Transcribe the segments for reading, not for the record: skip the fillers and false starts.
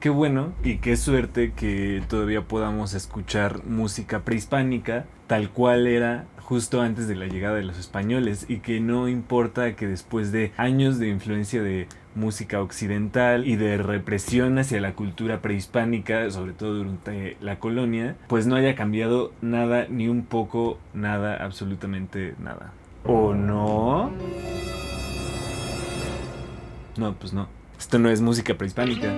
qué bueno y qué suerte que todavía podamos escuchar música prehispánica tal cual era justo antes de la llegada de los españoles, y que no importa que después de años de influencia de música occidental y de represión hacia la cultura prehispánica, sobre todo durante la colonia, pues no haya cambiado nada, ni un poco, nada, absolutamente nada. ¿O no? No, pues no. Esto no es música prehispánica.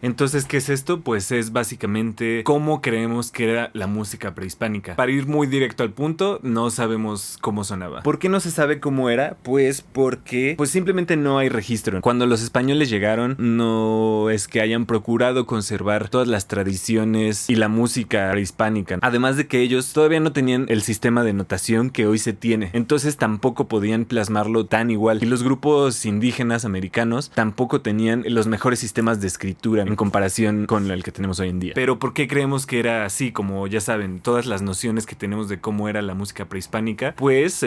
Entonces, ¿qué es esto? Pues es básicamente cómo creemos que era la música prehispánica. Para ir muy directo al punto, no sabemos cómo sonaba. ¿Por qué no se sabe cómo era? Pues porque simplemente no hay registro. Cuando los españoles llegaron, no es que hayan procurado conservar todas las tradiciones y la música prehispánica. Además de que ellos todavía no tenían el sistema de notación que hoy se tiene. Entonces tampoco podían plasmarlo tan igual. Y los grupos indígenas americanos tampoco tenían los mejores sistemas de escritura en comparación con el que tenemos hoy en día. Pero ¿por qué creemos que era así? Como ya saben, todas las nociones que tenemos de cómo era la música prehispánica, pues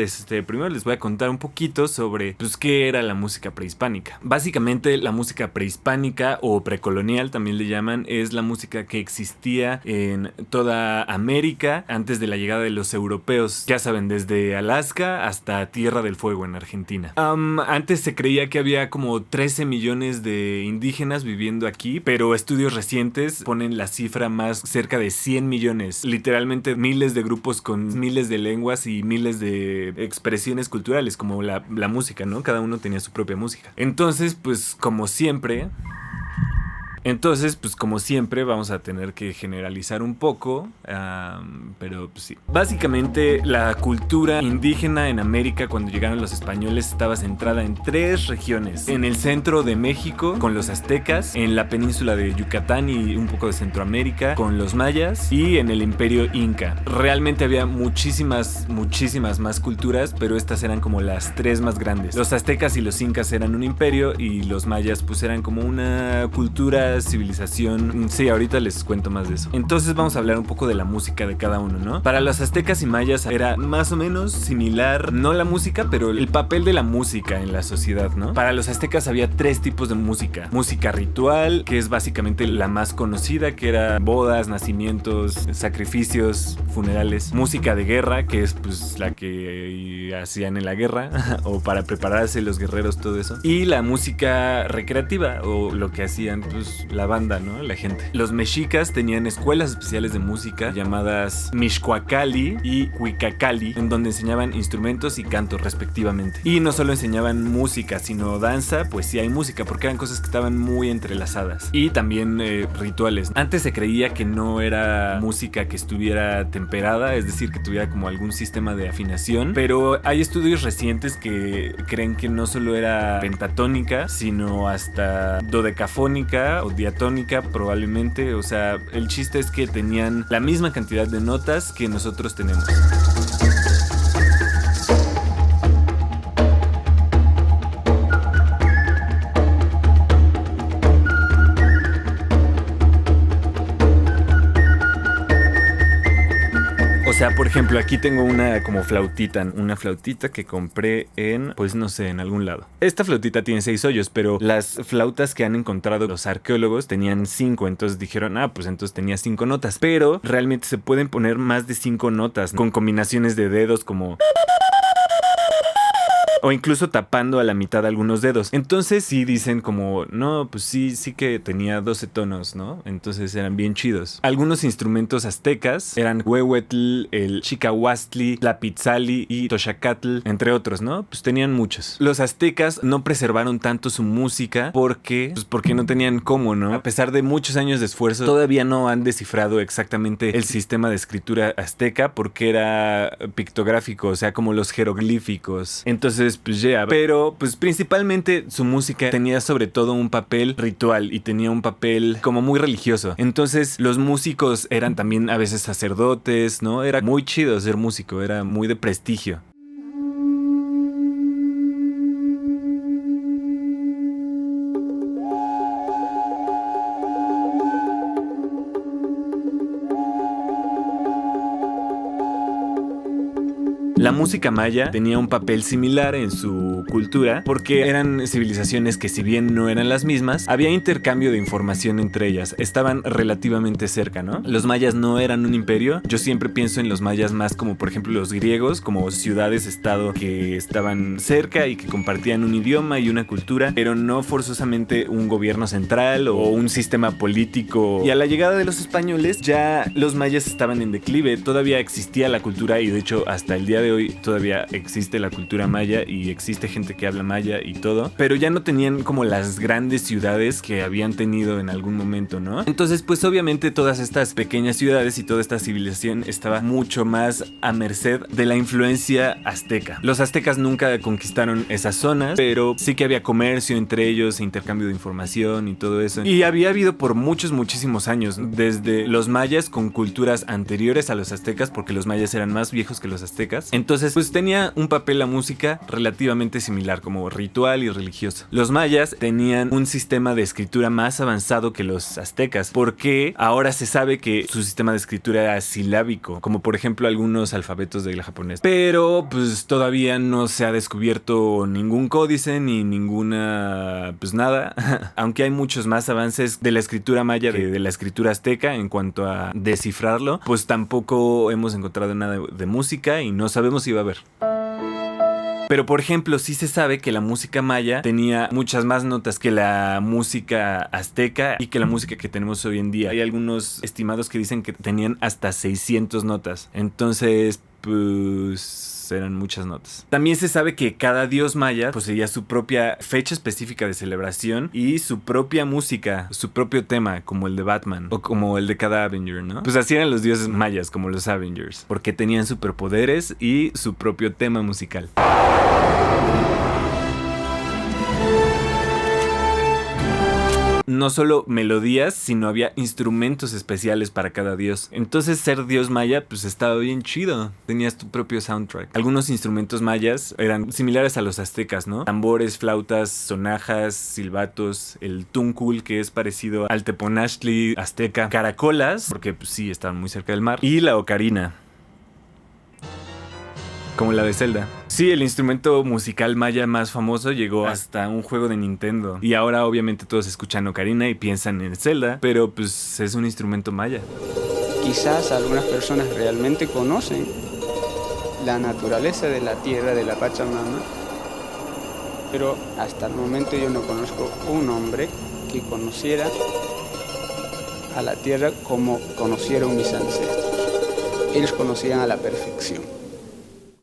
primero les voy a contar un poquito sobre qué era la música prehispánica. Básicamente la música prehispánica o precolonial también le llaman, es la música que existía en toda América antes de la llegada de los europeos, ya saben, desde Alaska hasta Tierra del Fuego en Argentina. Antes se creía que había como 13 millones de indígenas viviendo aquí, pero estudios recientes ponen la cifra más cerca de 100 millones. Literalmente miles de grupos con miles de lenguas y miles de expresiones culturales, como la música, ¿no? Cada uno tenía su propia música. Entonces, como siempre, vamos a tener que generalizar un poco, pero sí. Básicamente, la cultura indígena en América cuando llegaron los españoles estaba centrada en 3 regiones. En el centro de México, con los aztecas, en la península de Yucatán y un poco de Centroamérica, con los mayas, y en el imperio inca. Realmente había muchísimas más culturas, pero estas eran como las 3 más grandes. Los aztecas y los incas eran un imperio, y los mayas eran como una cultura, civilización. Sí, ahorita les cuento más de eso. Entonces vamos a hablar un poco de la música de cada uno, ¿no? Para los aztecas y mayas era más o menos similar, no la música, pero el papel de la música en la sociedad, ¿no? Para los aztecas había 3 tipos de música. Música ritual, que es básicamente la más conocida, que era bodas, nacimientos, sacrificios, funerales. Música de guerra, que es la que hacían en la guerra o para prepararse los guerreros, todo eso. Y la música recreativa, o lo que hacían la banda, ¿no? La gente. Los mexicas tenían escuelas especiales de música llamadas Mixcoacali y Huicacali, en donde enseñaban instrumentos y cantos respectivamente. Y no solo enseñaban música, sino danza, poesía y música, porque eran cosas que estaban muy entrelazadas. Y también rituales. Antes se creía que no era música que estuviera temperada, es decir, que tuviera como algún sistema de afinación, pero hay estudios recientes que creen que no solo era pentatónica, sino hasta dodecafónica o diatónica probablemente. O sea, el chiste es que tenían la misma cantidad de notas que nosotros tenemos. O sea, por ejemplo, aquí tengo una flautita que compré en, no sé, en algún lado. Esta flautita tiene 6 hoyos, pero las flautas que han encontrado los arqueólogos tenían 5, entonces dijeron, entonces tenía 5 notas. Pero realmente se pueden poner más de 5 notas con combinaciones de dedos como... o incluso tapando a la mitad algunos dedos. Entonces sí dicen como, no, sí que tenía 12 tonos, ¿no? Entonces eran bien chidos. Algunos instrumentos aztecas eran huehuetl, el chicahuastli, tlapitzali y toxacatl, entre otros, ¿no? Tenían muchos. Los aztecas no preservaron tanto su música porque no tenían cómo, ¿no? A pesar de muchos años de esfuerzo, todavía no han descifrado exactamente el sistema de escritura azteca, porque era pictográfico, o sea, como los jeroglíficos. Entonces, pero principalmente su música tenía sobre todo un papel ritual y tenía un papel como muy religioso. Entonces los músicos eran también a veces sacerdotes, ¿no? Era muy chido ser músico, era muy de prestigio. La música maya tenía un papel similar en su cultura porque eran civilizaciones que, si bien no eran las mismas, había intercambio de información entre ellas, estaban relativamente cerca, ¿no? Los mayas no eran un imperio. Yo siempre pienso en los mayas más como, por ejemplo, los griegos, como ciudades-estado que estaban cerca y que compartían un idioma y una cultura, pero no forzosamente un gobierno central o un sistema político. Y a la llegada de los españoles, ya los mayas estaban en declive, todavía existía la cultura, y de hecho hasta el día de hoy todavía existe la cultura maya y existe gente que habla maya y todo, pero ya no tenían como las grandes ciudades que habían tenido en algún momento, ¿no? Entonces, pues obviamente todas estas pequeñas ciudades y toda esta civilización estaba mucho más a merced de la influencia azteca. Los aztecas nunca conquistaron esas zonas, pero sí que había comercio entre ellos, intercambio de información y todo eso. Y había habido por muchísimos años, desde los mayas con culturas anteriores a los aztecas, porque los mayas eran más viejos que los aztecas. Entonces, pues tenía un papel la música relativamente similar, como ritual y religioso. Los mayas tenían un sistema de escritura más avanzado que los aztecas, porque ahora se sabe que su sistema de escritura era silábico, como por ejemplo algunos alfabetos del japonés. Pero pues todavía no se ha descubierto ningún códice ni ninguna, pues nada. Aunque hay muchos más avances de la escritura maya que de la escritura azteca en cuanto a descifrarlo, pues tampoco hemos encontrado nada de música y no sabemos si va a haber. Pero por ejemplo, sí se sabe que la música maya tenía muchas más notas que la música azteca y que la música que tenemos hoy en día. Hay algunos estimados que dicen que tenían hasta 600 notas. Entonces, pues eran muchas notas. También se sabe que cada dios maya poseía su propia fecha específica de celebración y su propia música, su propio tema, como el de Batman o como el de cada Avenger, ¿no? Pues así eran los dioses mayas, como los Avengers, porque tenían superpoderes y su propio tema musical. No solo melodías, sino había instrumentos especiales para cada dios. Entonces ser dios maya pues estaba bien chido. Tenías tu propio soundtrack. Algunos instrumentos mayas eran similares a los aztecas, ¿no? Tambores, flautas, sonajas, silbatos, el tuncul, que es parecido al teponaztli azteca, caracolas, porque pues sí, estaban muy cerca del mar, y la ocarina, como la de Zelda. Sí, el instrumento musical maya más famoso llegó hasta un juego de Nintendo. Y ahora obviamente todos escuchan ocarina y piensan en Zelda, pero pues es un instrumento maya. Quizás algunas personas realmente conocen la naturaleza de la tierra, de la Pachamama, pero hasta el momento yo no conozco un hombre que conociera a la tierra como conocieron mis ancestros. Ellos conocían a la perfección.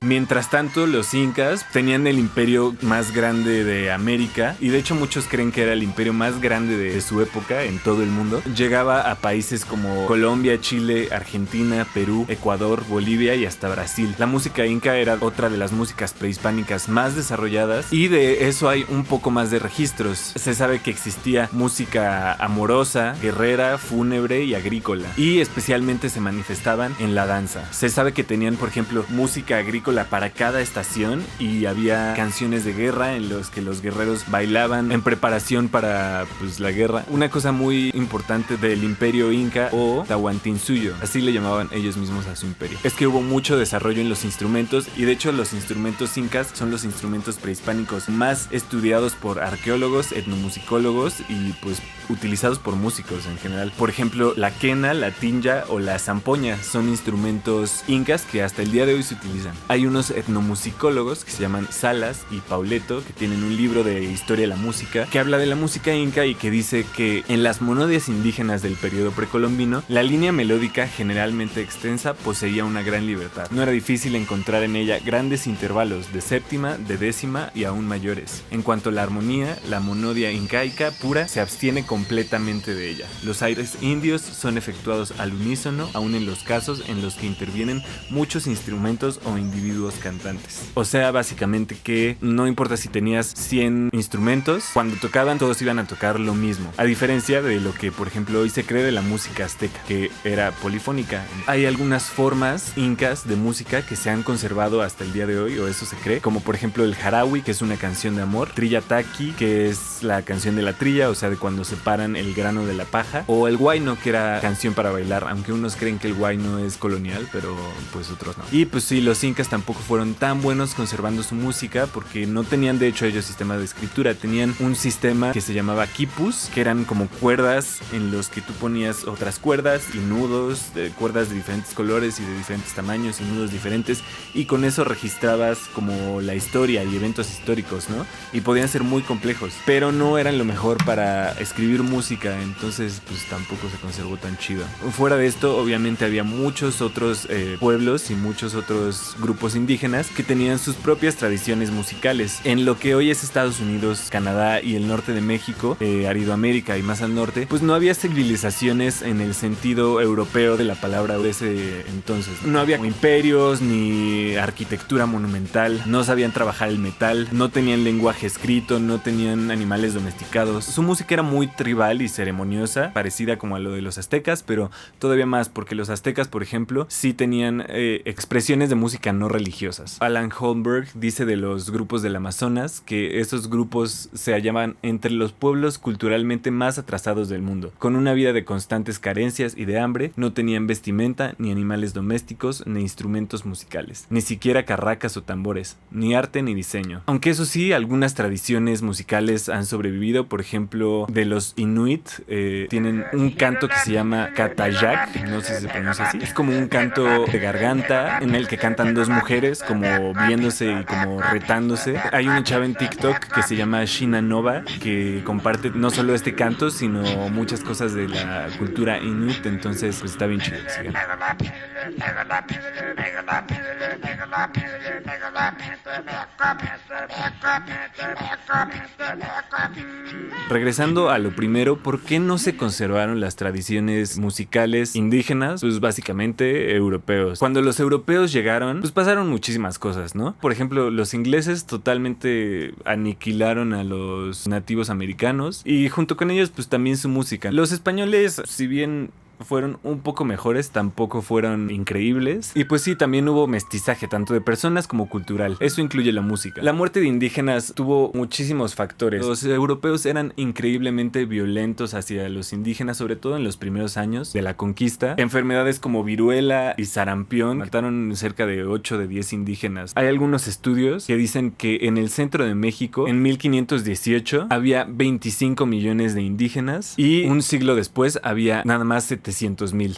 Mientras tanto, los incas tenían el imperio más grande de América, y de hecho muchos creen que era el imperio más grande de su época en todo el mundo. Llegaba a países como Colombia, Chile, Argentina, Perú, Ecuador, Bolivia y hasta Brasil. La música inca era otra de las músicas prehispánicas más desarrolladas, y de eso hay un poco más de registros. Se sabe que existía música amorosa, guerrera, fúnebre y agrícola, y especialmente se manifestaban en la danza. Se sabe que tenían, por ejemplo, música agrícola para cada estación, y había canciones de guerra en los que los guerreros bailaban en preparación para pues la guerra. Una cosa muy importante del imperio inca, o Tahuantinsuyo, así le llamaban ellos mismos a su imperio, es que hubo mucho desarrollo en los instrumentos, y de hecho los instrumentos incas son los instrumentos prehispánicos más estudiados por arqueólogos, etnomusicólogos y pues utilizados por músicos en general. Por ejemplo, la quena, la tinja o la zampoña son instrumentos incas que hasta el día de hoy se utilizan. Hay unos etnomusicólogos que se llaman Salas y Pauleto, que tienen un libro de historia de la música que habla de la música inca, y que dice que en las monodias indígenas del periodo precolombino, la línea melódica, generalmente extensa, poseía una gran libertad. No era difícil encontrar en ella grandes intervalos de séptima, de décima y aún mayores. En cuanto a la armonía, la monodia incaica pura se abstiene completamente de ella. Los aires indios son efectuados al unísono, aun en los casos en los que intervienen muchos instrumentos o individuos cantantes. O sea, básicamente que no importa si tenías 100 instrumentos, cuando tocaban todos iban a tocar lo mismo. A diferencia de lo que, por ejemplo, hoy se cree de la música azteca, que era polifónica. Hay algunas formas incas de música que se han conservado hasta el día de hoy, o eso se cree, como por ejemplo el jarawi, que es una canción de amor, trillataki, que es la canción de la trilla, o sea, de cuando separan el grano de la paja, o el huayno, que era canción para bailar, aunque unos creen que el huayno es colonial, pero pues otros no. Y pues sí, los incas tampoco tampoco fueron tan buenos conservando su música porque no tenían de hecho ellos sistema de escritura, tenían un sistema que se llamaba quipus, que eran como cuerdas en los que tú ponías otras cuerdas y nudos, cuerdas de diferentes colores y de diferentes tamaños y nudos diferentes, y con eso registrabas como la historia y eventos históricos, ¿no? Y podían ser muy complejos, pero no eran lo mejor para escribir música, entonces pues tampoco se conservó tan chido. Fuera de esto, obviamente había muchos otros pueblos y muchos otros grupos indígenas que tenían sus propias tradiciones musicales. En lo que hoy es Estados Unidos, Canadá y el norte de México, Aridoamérica y más al norte, pues no había civilizaciones en el sentido europeo de la palabra de ese entonces. No había imperios ni arquitectura monumental, no sabían trabajar el metal, no tenían lenguaje escrito, no tenían animales domesticados. Su música era muy tribal y ceremoniosa, parecida como a lo de los aztecas, pero todavía más, porque los aztecas, por ejemplo, sí tenían expresiones de música no religiosas. Alan Holmberg dice de los grupos del Amazonas que esos grupos se hallaban entre los pueblos culturalmente más atrasados del mundo, con una vida de constantes carencias y de hambre, no tenían vestimenta, ni animales domésticos, ni instrumentos musicales, ni siquiera carracas o tambores, ni arte ni diseño. Aunque eso sí, algunas tradiciones musicales han sobrevivido, por ejemplo, de los Inuit, tienen un canto que se llama Katayak, no sé si se pronuncia así, es como un canto de garganta en el que cantan dos mujeres como viéndose y como retándose. Hay una chava en TikTok que se llama Shina Nova que comparte no solo este canto sino muchas cosas de la cultura Inuit, entonces pues está bien chido. Sigan. Regresando a lo primero, ¿por qué no se conservaron las tradiciones musicales indígenas? Pues básicamente europeos. Cuando los europeos llegaron, pues pasaron muchísimas cosas, ¿no? Por ejemplo, los ingleses totalmente aniquilaron a los nativos americanos y junto con ellos pues también su música. Los españoles, si bien fueron un poco mejores, tampoco fueron increíbles. Y pues sí, también hubo mestizaje, tanto de personas como cultural. Eso incluye la música. La muerte de indígenas tuvo muchísimos factores. Los europeos eran increíblemente violentos hacia los indígenas, sobre todo en los primeros años de la conquista. Enfermedades como viruela y sarampión mataron cerca de 8 de 10 indígenas. Hay algunos estudios que dicen que en el centro de México, en 1518, había 25 millones de indígenas y un siglo después había nada más 700,000,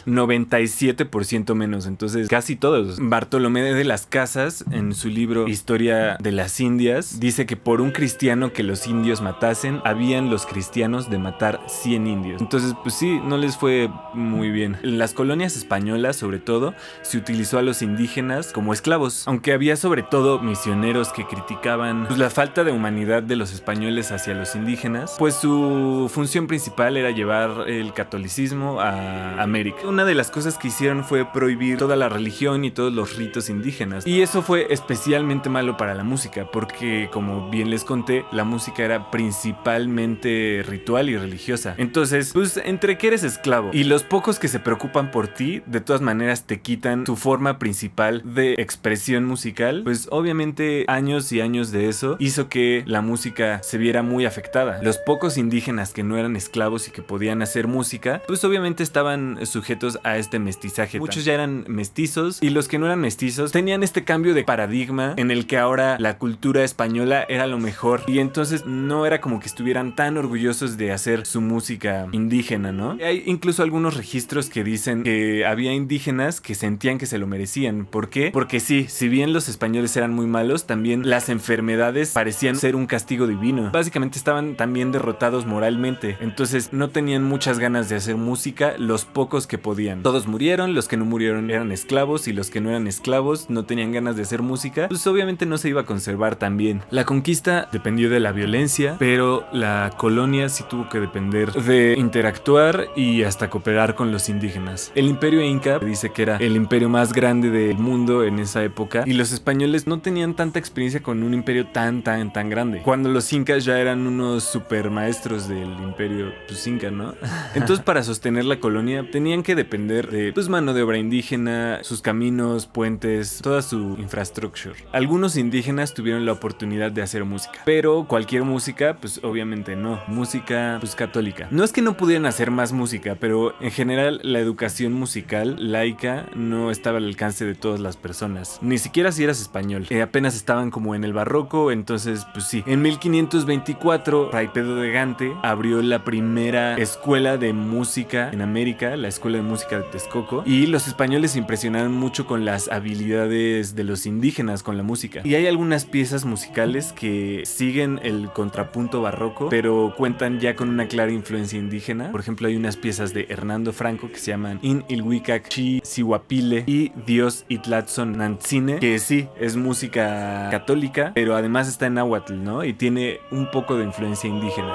97% menos, entonces casi todos. Bartolomé de las Casas, en su libro Historia de las Indias, dice que por un cristiano que los indios matasen, habían los cristianos de matar 100 indios. Entonces, pues sí, no les fue muy bien. En las colonias españolas, sobre todo, se utilizó a los indígenas como esclavos, aunque había sobre todo misioneros que criticaban pues la falta de humanidad de los españoles hacia los indígenas, pues su función principal era llevar el catolicismo a América. Una de las cosas que hicieron fue prohibir toda la religión y todos los ritos indígenas. Y eso fue especialmente malo para la música, porque como bien les conté, la música era principalmente ritual y religiosa. Entonces, pues entre que eres esclavo y los pocos que se preocupan por ti, de todas maneras te quitan tu forma principal de expresión musical, pues obviamente años y años de eso hizo que la música se viera muy afectada. Los pocos indígenas que no eran esclavos y que podían hacer música, pues obviamente estaban sujetos a este mestizaje. Muchos ya eran mestizos y los que no eran mestizos tenían este cambio de paradigma en el que ahora la cultura española era lo mejor y entonces no era como que estuvieran tan orgullosos de hacer su música indígena, ¿no? Hay incluso algunos registros que dicen que había indígenas que sentían que se lo merecían. ¿Por qué? Porque sí, si bien los españoles eran muy malos, también las enfermedades parecían ser un castigo divino. Básicamente estaban también derrotados moralmente, entonces no tenían muchas ganas de hacer música, los pocos que podían. Todos murieron, los que no murieron eran esclavos y los que no eran esclavos no tenían ganas de hacer música, pues obviamente no se iba a conservar tan bien. La conquista dependió de la violencia, pero la colonia sí tuvo que depender de interactuar y hasta cooperar con los indígenas. El imperio inca dice que era el imperio más grande del mundo en esa época y los españoles no tenían tanta experiencia con un imperio tan grande. Cuando los incas ya eran unos super maestros del imperio pues inca, ¿no? Entonces para sostener la colonia colonia tenían que depender de pues mano de obra indígena, sus caminos, puentes, toda su infraestructura. Algunos indígenas tuvieron la oportunidad de hacer música, pero cualquier música pues obviamente no, música pues católica. No es que no pudieran hacer más música, pero en general la educación musical laica no estaba al alcance de todas las personas, ni siquiera si eras español. Apenas estaban como en el barroco, entonces pues sí. En 1524 Fray Pedro de Gante abrió la primera escuela de música en América, la Escuela de Música de Texcoco, y los españoles se impresionaron mucho con las habilidades de los indígenas con la música. Y hay algunas piezas musicales que siguen el contrapunto barroco, pero cuentan ya con una clara influencia indígena. Por ejemplo, hay unas piezas de Hernando Franco que se llaman In Ilhuicac Chi Sihuapile y Dios Itlatzon Nantzine, que sí, es música católica, pero además está en náhuatl, ¿no? Y tiene un poco de influencia indígena.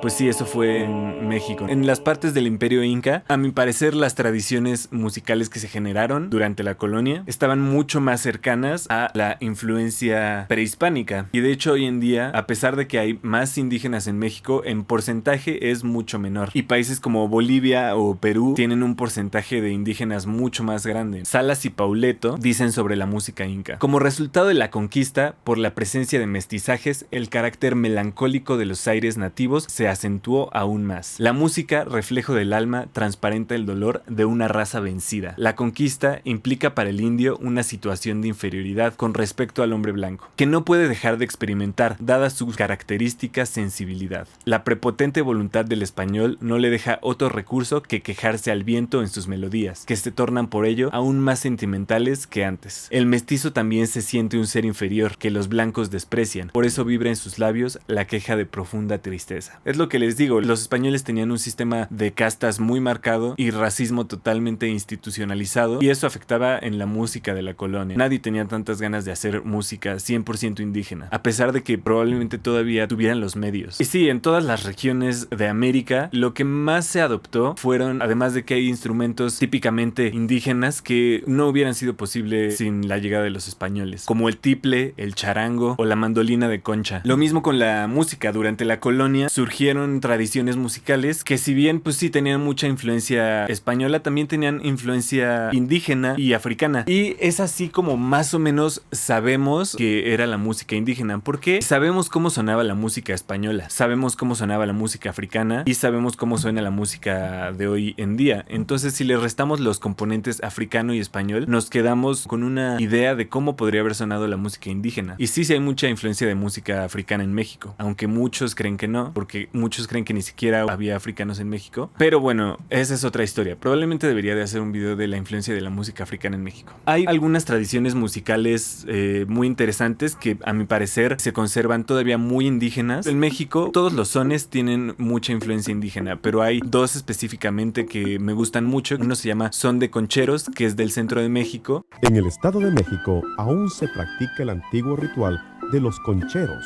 Pues sí, eso fue en México. En las partes del Imperio Inca, a mi parecer, las tradiciones musicales que se generaron durante la colonia estaban mucho más cercanas a la influencia prehispánica. Y de hecho, hoy en día, a pesar de que hay más indígenas en México, en porcentaje es mucho menor. Y países como Bolivia o Perú tienen un porcentaje de indígenas mucho más grande. Salas y Pauleto dicen sobre la música inca: como resultado de la conquista, por la presencia de mestizajes, el carácter melancólico de los aires nativos se acentuó aún más. La música, reflejo del alma, transparenta el dolor de una raza vencida. La conquista implica para el indio una situación de inferioridad con respecto al hombre blanco, que no puede dejar de experimentar, dada su característica sensibilidad. La prepotente voluntad del español no le deja otro recurso que quejarse al viento en sus melodías, que se tornan por ello aún más sentimentales que antes. El mestizo también se siente un ser inferior, que los blancos desprecian, por eso vibra en sus labios la queja de profunda tristeza. Es lo que les digo, los españoles tenían un sistema de castas muy marcado y racismo totalmente institucionalizado, y eso afectaba en la música de la colonia. Nadie tenía tantas ganas de hacer música 100% indígena, a pesar de que probablemente todavía tuvieran los medios. Y sí, en todas las regiones de América, lo que más se adoptó fueron, además de que hay instrumentos típicamente indígenas que no hubieran sido posible sin la llegada de los españoles, como el tiple, el charango o la mandolina de concha. Lo mismo con la música. Durante la colonia surgieron tradiciones musicales que, si bien pues sí tenían mucha influencia española, también tenían influencia indígena y africana, y es así como más o menos sabemos que era la música indígena, porque sabemos cómo sonaba la música española, sabemos cómo sonaba la música africana y sabemos cómo suena la música de hoy en día. Entonces, si le restamos los componentes africano y español, nos quedamos con una idea de cómo podría haber sonado la música indígena. Y sí hay mucha influencia de música africana en México, aunque muchos creen que no, porque muchos creen que ni siquiera había africanos en México. Pero bueno, esa es otra historia. Probablemente debería de hacer un video de la influencia de la música africana en México. Hay algunas tradiciones musicales muy interesantes que, a mi parecer, se conservan todavía muy indígenas. En México, todos los sones tienen mucha influencia indígena, pero hay dos específicamente que me gustan mucho. Uno se llama son de concheros, que es del centro de México. En el Estado de México aún se practica el antiguo ritual de los concheros,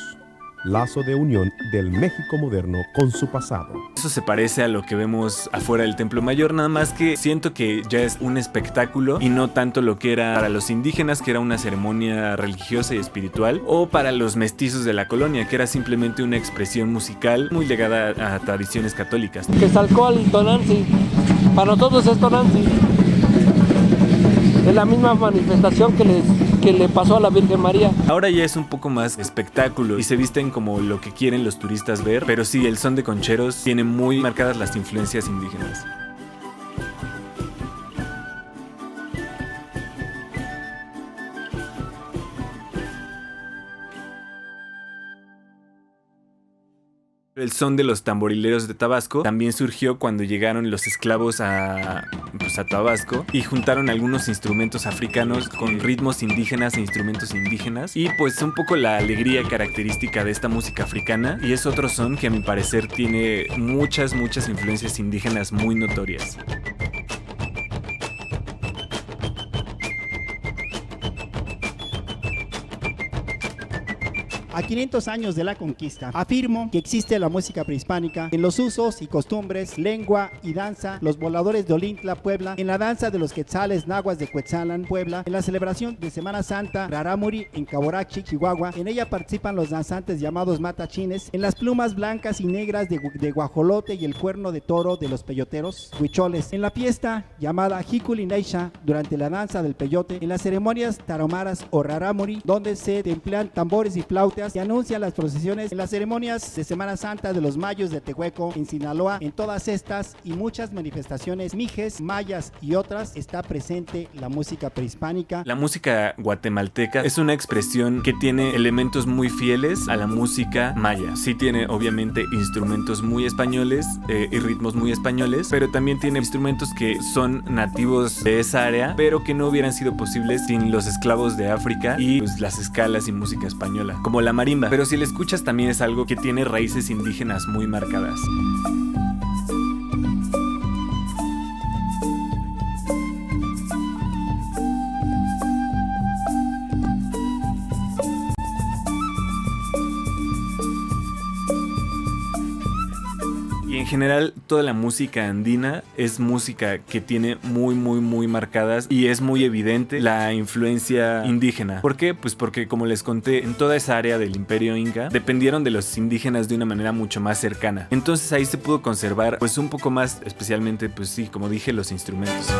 lazo de unión del México moderno con su pasado. Eso se parece a lo que vemos afuera del Templo Mayor, nada más que siento que ya es un espectáculo y no tanto lo que era para los indígenas, que era una ceremonia religiosa y espiritual, o para los mestizos de la colonia, que era simplemente una expresión musical muy ligada a tradiciones católicas. Que salcó al Tonanzi, para nosotros es Tonanzi. Es la misma manifestación que le pasó a la Virgen María. Ahora ya es un poco más espectáculo y se visten como lo que quieren los turistas ver, pero sí, el son de concheros tiene muy marcadas las influencias indígenas. El son de los tamborileros de Tabasco también surgió cuando llegaron los esclavos a Tabasco y juntaron algunos instrumentos africanos con ritmos indígenas e instrumentos indígenas, y pues un poco la alegría característica de esta música africana, y es otro son que a mi parecer tiene muchas influencias indígenas muy notorias. A 500 años de la conquista, afirmo que existe la música prehispánica en los usos y costumbres, lengua y danza, los voladores de Olintla, Puebla, en la danza de los quetzales nahuas de Cuetzalan, Puebla, en la celebración de Semana Santa, Rarámuri, en Caborachi, Chihuahua. En ella participan los danzantes llamados matachines, en las plumas blancas y negras de guajolote y el cuerno de toro de los peyoteros, huicholes, en la fiesta llamada Jikulineisha, durante la danza del peyote, en las ceremonias taromaras o rarámuri, donde se emplean tambores y flautas que anuncian las procesiones, en las ceremonias de Semana Santa de los mayos de Tehueco, en Sinaloa. En todas estas y muchas manifestaciones mijes, mayas y otras está presente la música prehispánica. La música guatemalteca es una expresión que tiene elementos muy fieles a la música maya. Sí tiene obviamente instrumentos muy españoles y ritmos muy españoles, pero también tiene instrumentos que son nativos de esa área, pero que no hubieran sido posibles sin los esclavos de África y pues, las escalas y música española, como la marimba. Pero si la escuchas también es algo que tiene raíces indígenas muy marcadas. En general, toda la música andina es música que tiene muy marcadas y es muy evidente la influencia indígena. ¿Por qué? Pues porque, como les conté, en toda esa área del Imperio Inca dependieron de los indígenas de una manera mucho más cercana. Entonces ahí se pudo conservar pues un poco más, especialmente pues sí, como dije, los instrumentos.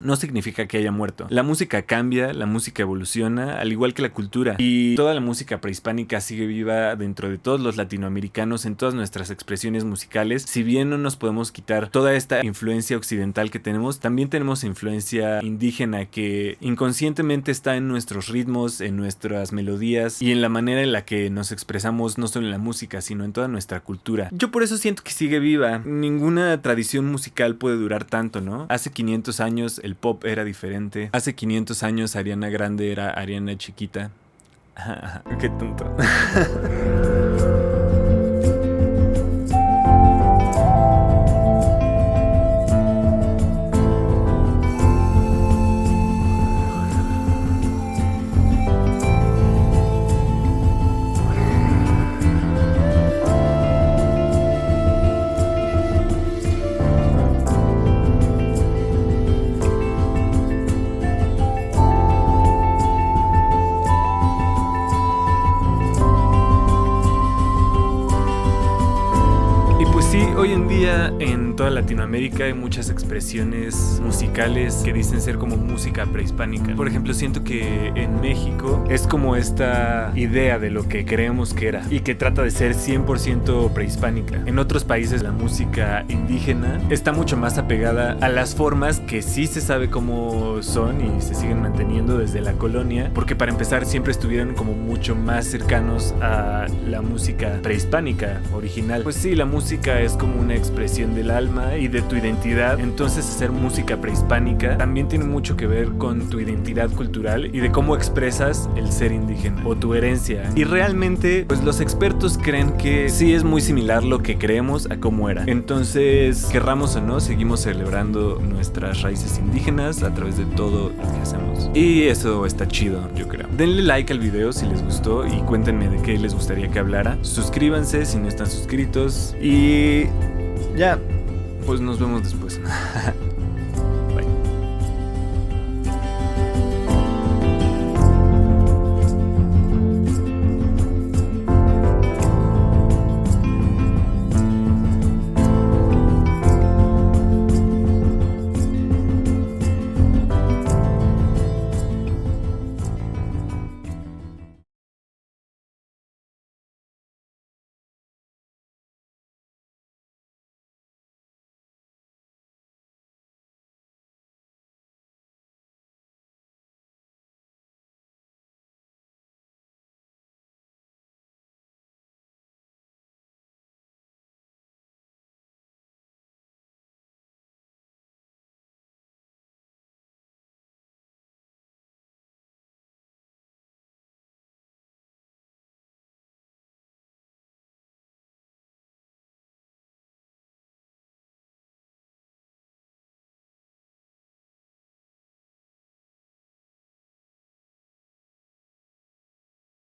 No significa que haya muerto. La música cambia, la música evoluciona, al igual que la cultura. Y toda la música prehispánica sigue viva dentro de todos los latinoamericanos, en todas nuestras expresiones musicales. Si bien no nos podemos quitar toda esta influencia occidental que tenemos, también tenemos influencia indígena que inconscientemente está en nuestros ritmos, en nuestras melodías y en la manera en la que nos expresamos, no solo en la música, sino en toda nuestra cultura. Yo por eso siento que sigue viva. Ninguna tradición musical puede durar tanto, ¿no? Hace 500 años el pop era diferente. Hace 500 años Ariana Grande era Ariana chiquita. Qué tonto. Hoy en día en toda Latinoamérica hay muchas expresiones musicales que dicen ser como música prehispánica. Por ejemplo, siento que en México es como esta idea de lo que creemos que era y que trata de ser 100% prehispánica. En otros países la música indígena está mucho más apegada a las formas que sí se sabe cómo son y se siguen manteniendo desde la colonia, porque para empezar siempre estuvieron como mucho más cercanos a la música prehispánica original. Pues sí, la música es como una expresión del alma y de tu identidad. Entonces hacer música prehispánica también tiene mucho que ver con tu identidad cultural y de cómo expresas el ser indígena o tu herencia. Y realmente pues los expertos creen que sí es muy similar lo que creemos a cómo era. Entonces, querramos o no, seguimos celebrando nuestras raíces indígenas a través de todo lo que hacemos. Y eso está chido, yo creo. Denle like al video si les gustó y cuéntenme de qué les gustaría que hablara. Suscríbanse si no están suscritos y ya, pues nos vemos después.